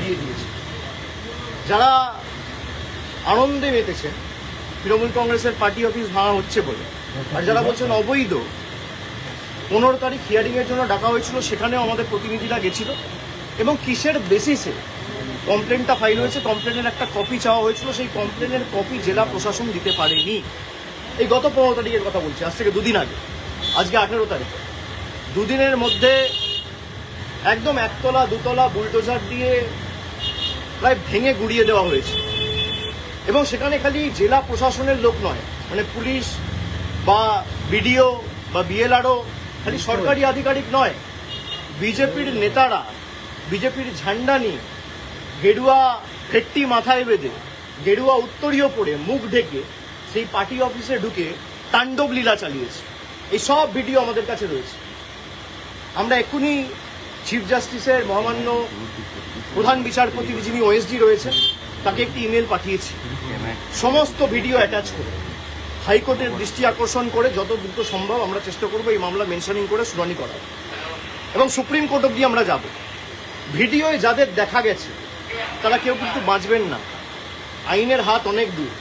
দিয়ে দিয়েছে। যারা আনন্দে মেতেছেন তৃণমূল কংগ্রেসের পার্টি অফিস ভাঙা হচ্ছে বলে, আর যারা বলছেন অবৈধ, 15 তারিখ হিয়ারিং এর জন্য ডাকা হয়েছিল, সেখানেও আমাদের প্রতিনিধিরা গেছিল এবং কিসের বেসিসে কমপ্লেনটা ফাইল হয়েছে, কমপ্লেনের একটা কপি চাওয়া হয়েছিল, সেই কমপ্লেনের কপি জেলা প্রশাসন দিতে পারেনি। এই গত 15 তারিখের কথা বলছি, আজ থেকে 2 দিন আগে, আজকে 18 তারিখ। 2 দিনের মধ্যে একদম 1 তলা 2 তলা বুলডোজার দিয়ে প্রায় ভেঙে গুড়িয়ে দেওয়া হয়েছে। এবং সেখানে খালি জেলা প্রশাসনের লোক নয়, মানে পুলিশ বা বিডিও বা বিএলআরও, খালি সরকারি আধিকারিক নয়, বিজেপির নেতারা বিজেপির ঝান্ডা নিয়ে গেরুয়া ফেট্টি মাথায় বেঁধে, গেরুয়া উত্তরীয় পরে, মুখ ঢেকে সেই পার্টি অফিসে ঢুকে তাণ্ডব লীলা চালিয়েছে। এই সব ভিডিও আমাদের কাছে রয়েছে। আমরা এক্ষুনি চিফ জাস্টিসের মহামান্য প্রধান বিচারপতির যিনি ওএসডি রয়েছেন তাকে একটি ইমেল পাঠিয়েছি, সমস্ত ভিডিও অ্যাটাচ করে হাইকোর্টের দৃষ্টি আকর্ষণ করে যত দ্রুত সম্ভব আমরা চেষ্টা করবো এই মামলা মেনশনিং করে শুনানি করার, এবং সুপ্রিম কোর্ট অব্দি আমরা যাব। ভিডিওয় যাদের দেখা গেছে তারা কেউ কিন্তু বাঁচবেন না, আইনের হাত অনেক দূর।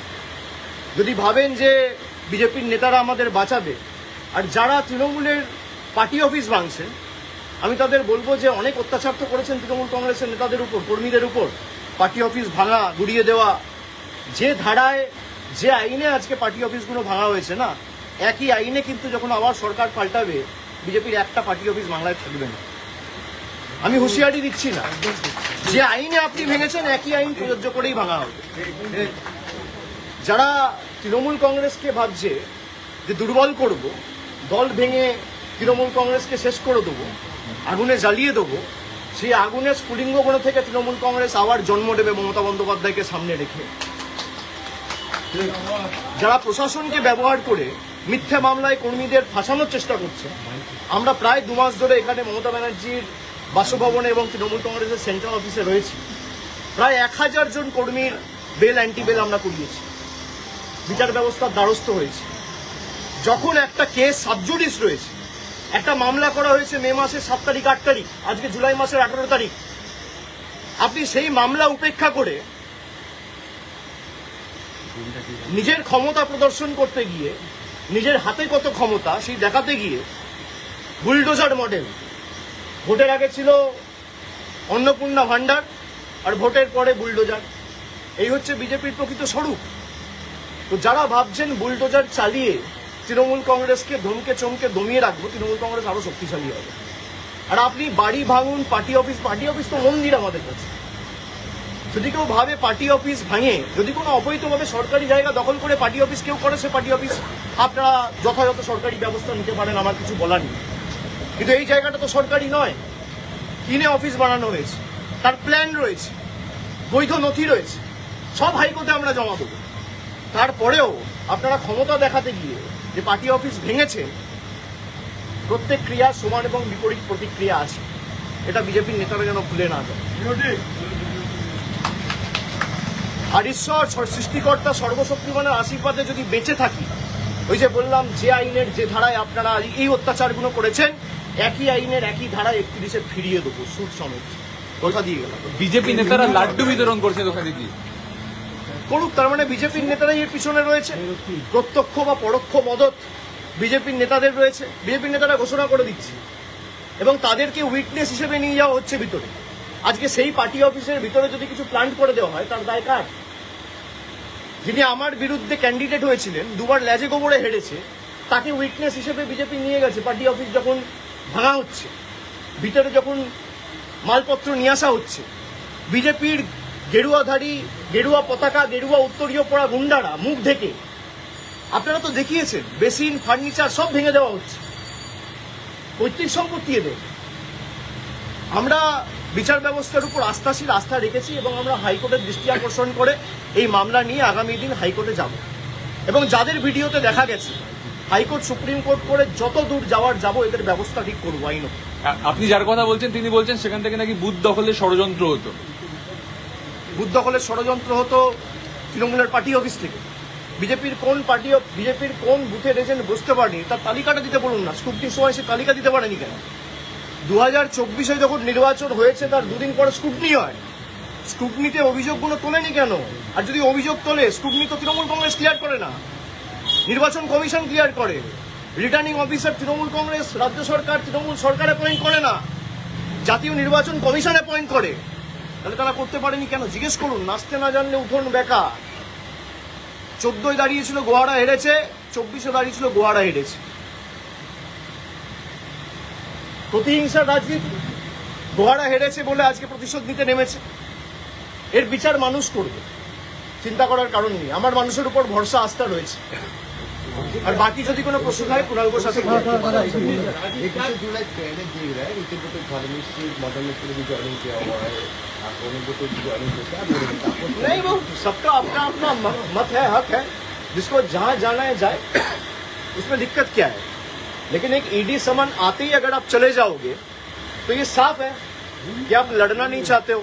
যদি ভাবেন যে বিজেপির নেতারা আমাদের বাঁচাবে, আর যারা তৃণমূলের পার্টি অফিস ভাঙছেন, আমি তাদের বলবো যে অনেক অত্যাচার তো করেছেন তৃণমূল কংগ্রেসের নেতাদের উপর, কর্মীদের উপর, পার্টি অফিস ভাঙা, গুড়িয়ে দেওয়া। যে ধারায়, যে আইনে আজকে পার্টি অফিসগুলো ভাঙা হয়েছে না, একই আইনে কিন্তু যখন আবার সরকার পাল্টাবে, বিজেপির একটা পার্টি অফিস বাংলায় থাকবে না। আমি হুঁশিয়ারি দিচ্ছি না, যে আইনে আপনি ভেঙেছেন একই আইন প্রযোজ্য করেই ভাঙা হবে। যারা তৃণমূল কংগ্রেসকে ভাবছে যে দুর্বল করব, দল ভেঙে তৃণমূল কংগ্রেসকে শেষ করে দেবো, আগুনে জ্বালিয়ে দেবো, সেই আগুনের স্ফুলিঙ্গগুলো থেকে তৃণমূল কংগ্রেস আবার জন্ম নেবে মমতা বন্দ্যোপাধ্যায়কে সামনে রেখে। যারা প্রশাসনকে ব্যবহার করে মিথ্যা মামলায় কর্মীদের ফাঁসানোর চেষ্টা করছে, আমরা প্রায় 2 মাস ধরে এখানে মমতা ব্যানার্জির বাসভবনে এবং তৃণমূল কংগ্রেসের সেন্ট্রাল অফিসে রয়েছি। প্রায় 1000 জন কর্মীর বেল, অ্যান্টি বেল আমরা করিয়েছি, বিচার ব্যবস্থার দ্বারস্থ হয়েছে। যখন একটা কেস সাবজুডিস রয়েছে, একটা মামলা করা হয়েছে মে মাসের 7 তারিখ 8 তারিখ, আজকে জুলাই মাসের 18 তারিখ, আপনি সেই মামলা উপেক্ষা করে নিজের ক্ষমতা প্রদর্শন করতে গিয়ে, নিজের হাতে কত ক্ষমতা সেই দেখাতে গিয়ে বুলডোজার মডেল, ভোটের আগে ছিল অন্নপূর্ণা ভান্ডার, আর ভোটের পরে বুলডোজার। এই হচ্ছে বিজেপির প্রকৃত স্বরূপ। তো যারা ভাবছেন বুলডোজার চালিয়ে তৃণমূল কংগ্রেসকে ধমকে চমকে দমিয়ে রাখবো, তৃণমূল কংগ্রেস আরো শক্তিশালী হবে। আর আপনি বাড়ি ভাঙুন, পার্টি অফিস তো মন্দির আমাদের কাছে। যদি কেউ ভাবে পার্টি অফিস ভাঙে, যদি কোনো অবৈধভাবে সরকারি জায়গা দখল করে পার্টি অফিস কেউ করে, সে পার্টি অফিস আপনারা যথাযথ সরকারি ব্যবস্থা নিতে পারেন, আমার কিছু বলার নেই। কিন্তু এই জায়গাটা তো সরকারি নয়, কিনে অফিস বানানো হয়েছে, তার প্ল্যান রয়েছে, বৈধ নথি রয়েছে, সব হাইকোর্টে আমরা জমা দেবো। তারপরেও আপনারা ক্ষমতা দেখাতে গিয়ে যে পার্টি অফিস ভেঙেছে, প্রত্যেক ক্রিয়ার সমান এবং বিপরীত প্রতিক্রিয়া আছে, এটা বিজেপির নেতারা যেন ভুলে না যায়। আর ঈশ্বর সৃষ্টিকর্তা সর্বশক্তিমানের আশীর্বাদে যদি বেঁচে থাকি, ওই যে বললাম, যে আইনের যে ধারায় আপনারা এই অত্যাচারগুলো করেছেন, একই আইনের একই ধারায় 31-এ ফিরিয়ে দেবো, সুদ সমেত। কথা দিয়ে গেলাম। বিজেপি নেতারা লাড্ডু বিতরণ করছে দোকানে কি করুক, তার মানে বিজেপির নেতারাই এর পিছনে রয়েছে, প্রত্যক্ষ বা পরোক্ষ মদত বিজেপির নেতাদের রয়েছে। বিজেপির নেতারা ঘোষণা করে দিচ্ছে এবং তাদেরকে উইটনেস হিসেবে নিয়ে যাওয়া হচ্ছে ভিতরে। আজকে সেই পার্টি অফিসের ভিতরে যদি কিছু প্ল্যান্ট করে দেওয়া হয়, তার দায় কার? যিনি আমার বিরুদ্ধে ক্যান্ডিডেট হয়েছিলেন, 2বার ল্যাজে গোবরে হেরেছে, তাকে উইটনেস হিসেবে বিজেপি নিয়ে গেছে। পার্টি অফিস যখন ভাঙা হচ্ছে, ভিতরে যখন মালপত্র নিয়ে আসা হচ্ছে, বিজেপির গেরুয়াধারী, গেরুয়া পতাকা, গেরুয়া উত্তরীয় পড়া গুন্ডারা মুখ ঢেকে, আপনারা তো দেখিয়েছেন, বেসিন, ফার্নিচার সব ভেঙে দেওয়া হচ্ছে, পৈতৃক সম্পত্তি এদের। আমরা বিচার ব্যবস্থার উপর আস্থা রেখেছি এবং আমরা হাইকোর্টের দৃষ্টি আকর্ষণ করে এই মামলা নিয়ে আগামী দিন হাইকোর্টে যাব। এবং যাদের ভিডিওতে দেখা গেছে, হাইকোর্ট সুপ্রিম কোর্ট করে যত দূর যাবো, এদের ব্যবস্থা ঠিক করবো আইনত। আপনি যার কথা বলছেন তিনি বলছেন সেখান থেকে নাকি বুথ দখলের ষড়যন্ত্র হতো। বুথ দখলের ষড়যন্ত্র হতো তৃণমূলের পার্টি অফিস থেকে। বিজেপির কোন বুথের এজেন্ট বুঝতে পারেনি, তার তালিকাটা দিতে বলুন না। স্ক্রুটিনির সময় সে তালিকা দিতে পারেনি কেন? 2024-এ যখন নির্বাচন হয়েছে, তার 2 দিন পরে স্ক্রুটিনি হয়, স্ক্রুটনিতে অভিযোগগুলো তোলেনি কেন? আর যদি অভিযোগ তোলে, স্ক্রুটনি তো তৃণমূল কংগ্রেস ক্লিয়ার করে না, নির্বাচন কমিশন ক্লিয়ার করে, রিটার্নিং অফিসার তৃণমূল কংগ্রেস, রাজ্য সরকার, তৃণমূল সরকার অ্যাপয়েন্ট করে না, জাতীয় নির্বাচন কমিশন অ্যাপয়েন্ট করে। তাহলে তারা করতে পারেনি কেন? জিজ্ঞেস করুন। নাচতে না জানলে উঠোন বেকা। 14 দাঁড়িয়েছিল গোহারা হেরেছে, 24 দাঁড়িয়েছিল গোহারা হেরেছে। প্রতিহিংসার রাজনীতি। গোহারা হেরেছে বলে আজকে প্রতিশোধ নিতে নেমেছে। এর বিচার মানুষ করবে, চিন্তা করার কারণ নেই। আমার মানুষের উপর ভরসা, আস্থা রয়েছে। আর বাকি যদি কোনো প্রশ্ন থাকে কুণাল ঘোষ আছে। 21 जुलाई पहले देख रहा है नीति को तो धार्मिक से मॉडर्न के लिए ज्वाइनिंग किया हुआ है, आपने को तो ज्वाइनिंग किया नहीं, वो सबका अपना अपना मत है, हक है। जिसको जहां जाना है जाए, उसमें दिक्कत क्या है? लेकिन एक ईडी समन आते ही अगर आप चले जाओगे तो ये साफ है कि आप लड़ना नहीं चाहते हो,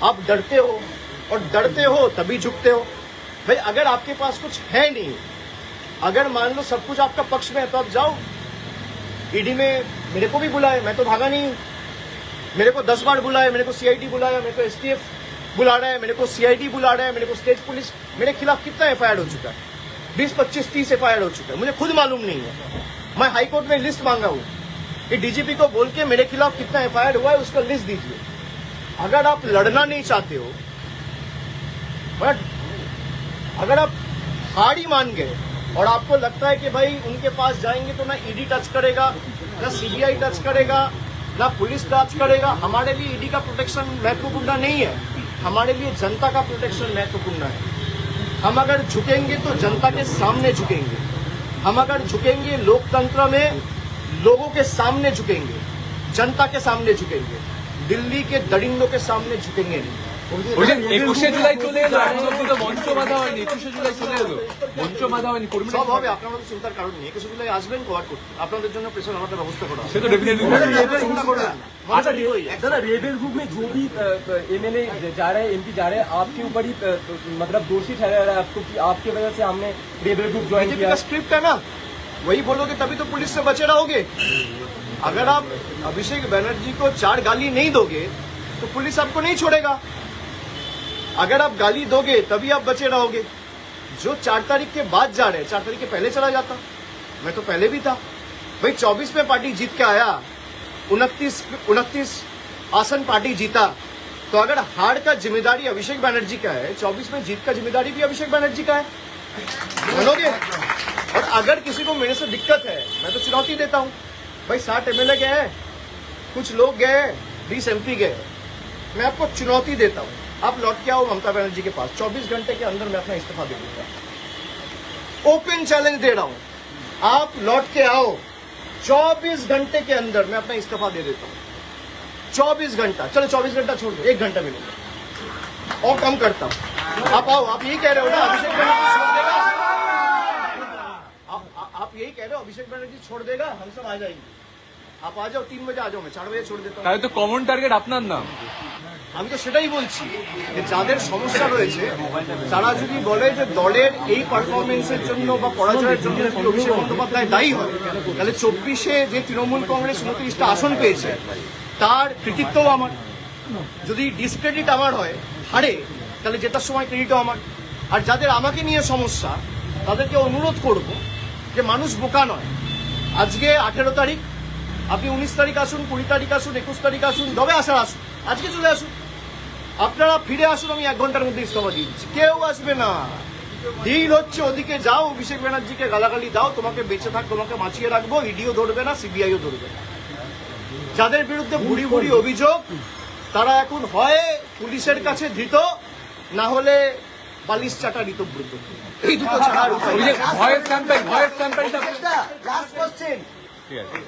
आप डरते हो, और डरते हो तभी झुकते हो। भाई अगर आपके पास कुछ है नहीं, अगर मान लो सब कुछ आपका पक्ष में है, तो आप जाओ। ईडी में मेरे को भी बुलाए, मैं तो भागा नहीं हूं। मेरे को 10 बार बुलाए, मेरे को सीआईडी बुलाया, मेरे को एसटीएफ बुला रहा है, मेरे को सीआईडी बुला रहा है, मेरे को स्टेट पुलिस। मेरे खिलाफ कितना एफआईआर हो चुका है? 20, 25, 30 एफआईआर हो चुका है। मुझे खुद मालूम नहीं है। मैं हाईकोर्ट में लिस्ट मांगा हूं कि डीजीपी को बोल के मेरे खिलाफ कितना एफआईआर हुआ है उसका लिस्ट दीजिए। अगर आप लड़ना नहीं चाहते हो, बट अगर आप हार ही मान गए और आपको लगता है कि भाई उनके पास जाएंगे तो ना ईडी टच करेगा, ना सीबीआई टच करेगा, ना पुलिस टच करेगा। हमारे लिए ईडी का प्रोटेक्शन महत्वपूर्ण नहीं है, हमारे लिए जनता का प्रोटेक्शन महत्वपूर्ण है। हम अगर झुकेंगे तो जनता के सामने झुकेंगे, हम अगर झुकेंगे लोकतंत्र में लोगों के सामने झुकेंगे, जनता के सामने झुकेंगे, दिल्ली के दरिंदों के सामने झुकेंगे नहीं। 21শে জুলাই চলে এলো, এখন অব্দি তো মঞ্চ বাঁধা হয়নি। 21শে জুলাই চলে এলো, মঞ্চ বাঁধা হয়নি। কর্মীরা সব হবে, আপনারা তো চিন্তার কারণ নেই। 21শে জুলাই আসবেন কভার করতে, আপনাদের জন্য প্রেশার আমাদের ব্যবস্থা করা হবে। সে তো ডেফিনেটলি চিন্তা করবেন না। अच्छा दादा रेबल ग्रुप में जो भी एमएलए जा रहे हैं, एमपी जा रहे हैं, आपके ऊपर ही मतलब दोषी ठहरा रहा है आपको कि आपकी वजह से हमने रेबल ग्रुप ज्वाइन बीजेपी किया। का स्क्रिप्ट है ना, वही बोलोगे तभी तो पुलिस से बचे रहोगे। अगर आप अभिषेक बनर्जी को 4 गाली नहीं दोगे तो पुलिस आपको नहीं छोड़ेगा। अगर आप गाली दोगे तभी आप बचे रहोगे। जो 4 तारीख के बाद जा रहे हैं, 4 तारीख के पहले चला जाता, मैं तो पहले भी था। भाई 24 में पार्टी जीत के आया, 29 आसन पार्टी जीता, तो अगर हार का जिम्मेदारी अभिषेक बनर्जी का है, 24 में जीत का जिम्मेदारी भी अभिषेक बनर्जी का है, मानोगे? और अगर किसी को मेरे से दिक्कत है, मैं तो चुनौती देता हूं। भाई 60 एमएलए गए हैं, कुछ लोग गए, 20 एमपी गए, मैं आपको चुनौती देता हूं, आप लौट के आओ ममता बनर्जी के पास, 24 घंटे के अंदर मैं अपना इस्तीफा दे दूंगा। ओपन चैलेंज दे रहा हूं, आप लौट के आओ, 24 घंटे के अंदर मैं अपना इस्तीफा दे देता हूं। 24 घंटा, चलो 24 घंटा छोड़ दो, 1 घंटा मिलेगा और कम करता हूं। आप आओ, आप यही कह रहे हो ना अभिषेक बनर्जी छोड़ देगा? आप यही कह रहे हो अभिषेक बनर्जी छोड़ देगा, हम सब आ जाएंगे। आप आ जाओ, 3 बजे आ जाओ, मैं 4 बजे छोड़ देता हूँ। তাই তো কমন টার্গেট আপনার নাম। আমি তো সেটাই বলছি যে যাদের সমস্যা রয়েছে তারা যদি বলে যে দলের এই পারফরমেন্সের জন্য বা পরাজয়ের জন্য যদি অভিষেক বন্দ্যোপাধ্যায় দায়ী হয়, তাহলে 24-এ যে তৃণমূল কংগ্রেস 29টা আসন পেয়েছে তার কৃতিত্বও আমার। যদি ডিসক্রেডিট আমার হয়, হারে, তাহলে জেতার সময় ক্রেডিটও আমার। আর যাদের আমাকে নিয়ে সমস্যা তাদেরকে অনুরোধ করব যে মানুষ বোকা নয়। আজকে 18 তারিখ, আপনি 19 তারিখ আসুন, 20 তারিখ আসুন, 21 তারিখ আসুন, যবে আসার আসুন, আজকে চলে আসুন। আপনারা ফিরে আসুন, আমি 1 ঘন্টার মধ্যে ইস্তফা দিয়ে দিচ্ছি। কেউ আসবে না। ডিল হচ্ছে ওদিকে যাও, অভিষেক ব্যানার্জিকে গালাগালি দাও, তোমাকে বেঁচে থাক, তোমাকে বাঁচিয়ে রাখবো, ইডিও ধরবে না, সিবিআইও ধরবে না। যাদের বিরুদ্ধে ভুড়ি ভুড়ি অভিযোগ তারা এখন হয় পুলিশের কাছে ধৃত, না হলে বালিশ চাটা ঋতব্রত। এই দুটো ছাড়া আর উপায় নেই। ভয়েস ক্যাম্পেইন, ভয়েস ক্যাম্পেইনটা লাস্ট কোশ্চেন, ঠিক আছে।